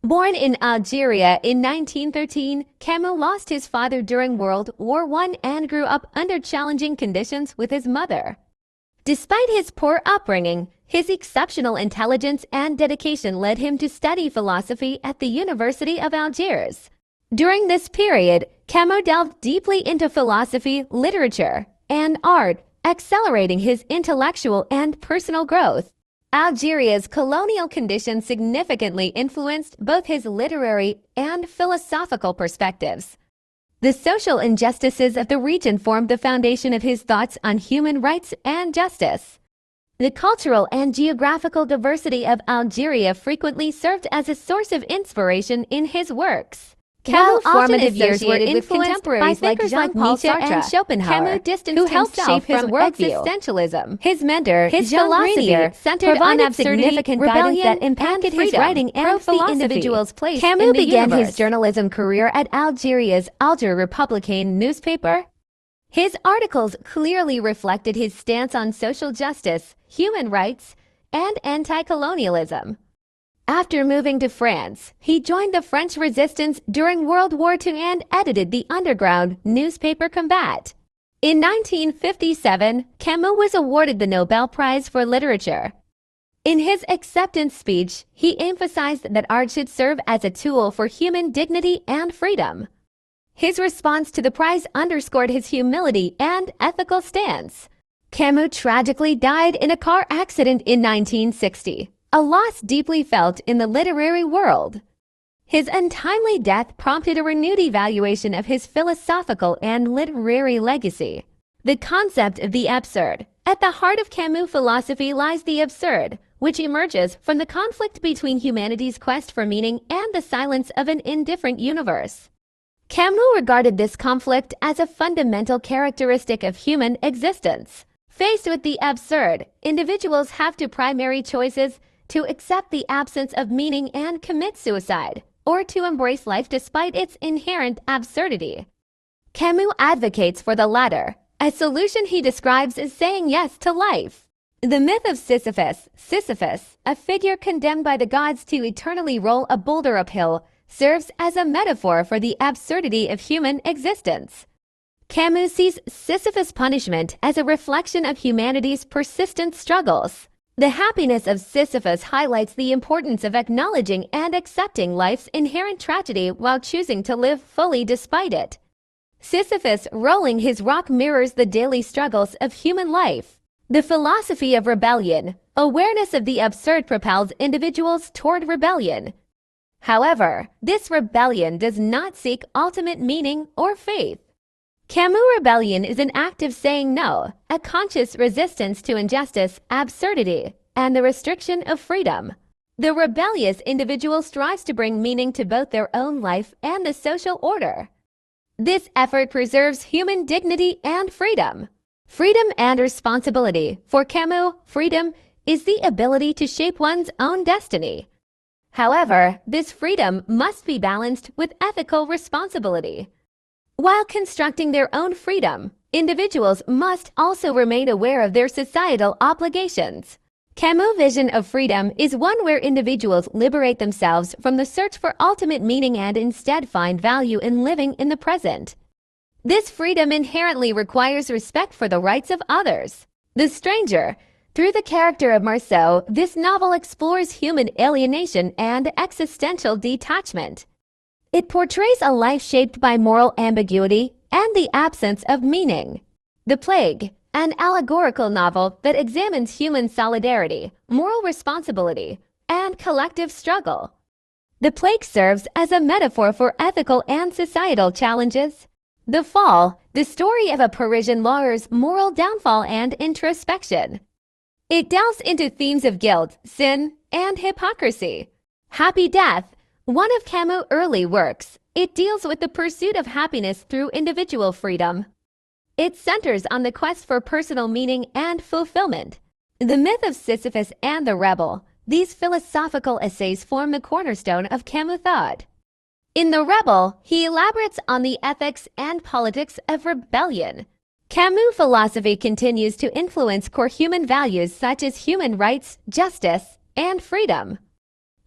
Born in Algeria in 1913, Camus lost his father during World War I and grew up under challenging conditions with his mother. Despite his poor upbringing, his exceptional intelligence and dedication led him to study philosophy at the University of Algiers. During this period, Camus delved deeply into philosophy, literature, and art, accelerating his intellectual and personal growth. Algeria's colonial conditions significantly influenced both his literary and philosophical perspectives. The social injustices of the region formed the foundation of his thoughts on human rights and justice. The cultural and geographical diversity of Algeria frequently served as a source of inspiration in his works. Camus' formative years were influenced by thinkers like Nietzsche and Schopenhauer, who helped shape his worldview. Existentialism. His mentor, his philosophy, centered on absurdity, significant guidance that impacted his writing and the individual's place in the universe. Camus began his journalism career at Algeria's Alger Republicain newspaper. His articles clearly reflected his stance on social justice, human rights, and anti-colonialism. After moving to France, he joined the French resistance during World War II and edited the underground newspaper Combat. In 1957, Camus was awarded the Nobel Prize for Literature. In his acceptance speech, he emphasized that art should serve as a tool for human dignity and freedom. His response to the prize underscored his humility and ethical stance. Camus tragically died in a car accident in 1960. A loss deeply felt in the literary world. His untimely death prompted a renewed evaluation of his philosophical and literary legacy. The concept of the absurd. At the heart of Camus' philosophy lies the absurd, which emerges from the conflict between humanity's quest for meaning and the silence of an indifferent universe. Camus regarded this conflict as a fundamental characteristic of human existence. Faced with the absurd, individuals have two primary choices: to accept the absence of meaning and commit suicide, or to embrace life despite its inherent absurdity. Camus advocates for the latter, a solution he describes as saying yes to life. The myth of Sisyphus, a figure condemned by the gods to eternally roll a boulder uphill, serves as a metaphor for the absurdity of human existence. Camus sees Sisyphus' punishment as a reflection of humanity's persistent struggles. The happiness of Sisyphus highlights the importance of acknowledging and accepting life's inherent tragedy while choosing to live fully despite it. Sisyphus rolling his rock mirrors the daily struggles of human life. The philosophy of rebellion. Awareness of the absurd propels individuals toward rebellion. However, this rebellion does not seek ultimate meaning or faith. Camus' rebellion is an act of saying no, a conscious resistance to injustice, absurdity, and the restriction of freedom. The rebellious individual strives to bring meaning to both their own life and the social order. This effort preserves human dignity and freedom. Freedom and responsibility. For Camus, freedom is the ability to shape one's own destiny. However, this freedom must be balanced with ethical responsibility. While constructing their own freedom, individuals must also remain aware of their societal obligations. Camus' vision of freedom is one where individuals liberate themselves from the search for ultimate meaning and instead find value in living in the present. This freedom inherently requires respect for the rights of others. The Stranger. Through the character of Marceau, this novel explores human alienation and existential detachment. It portrays a life shaped by moral ambiguity and the absence of meaning. The Plague, an allegorical novel that examines human solidarity, moral responsibility, and collective struggle. The plague serves as a metaphor for ethical and societal challenges. The Fall, the story of a Parisian lawyer's moral downfall and introspection. It delves into themes of guilt, sin, and hypocrisy. Happy Death, one of Camus' early works, it deals with the pursuit of happiness through individual freedom. It centers on the quest for personal meaning and fulfillment. The Myth of Sisyphus and the Rebel. These philosophical essays form the cornerstone of Camus' thought. In The Rebel, he elaborates on the ethics and politics of rebellion. Camus' philosophy continues to influence core human values such as human rights, justice, and freedom.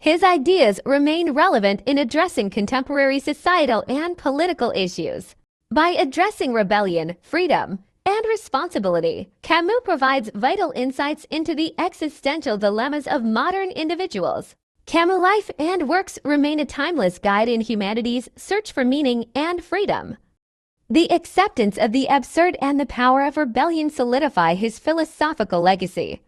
His ideas remain relevant in addressing contemporary societal and political issues. By addressing rebellion, freedom, and responsibility, Camus provides vital insights into the existential dilemmas of modern individuals. Camus' life and works remain a timeless guide in humanity's search for meaning and freedom. The acceptance of the absurd and the power of rebellion solidify his philosophical legacy.